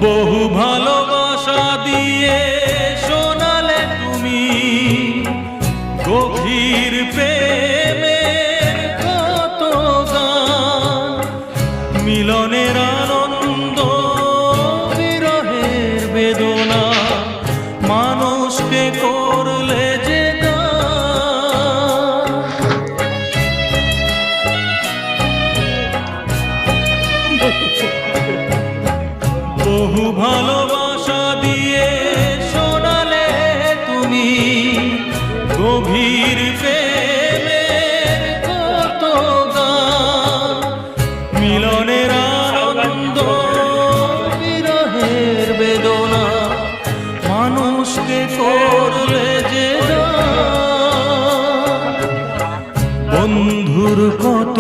বহু ভালোবাসা দিয়ে শোনালে তুমি গভীর প্রেমের কত গান, মিলনের আনন্দ বিরহের বেদনা, মানুষকে করলে যে গান। বহু ভালোবাসা দিয়ে শোনালে তুমি গভীর প্রেমের কত গান, মিলনের আনন্দ বিরহের বেদনা, মানুষকে করলে যে গান। বন্ধুর কত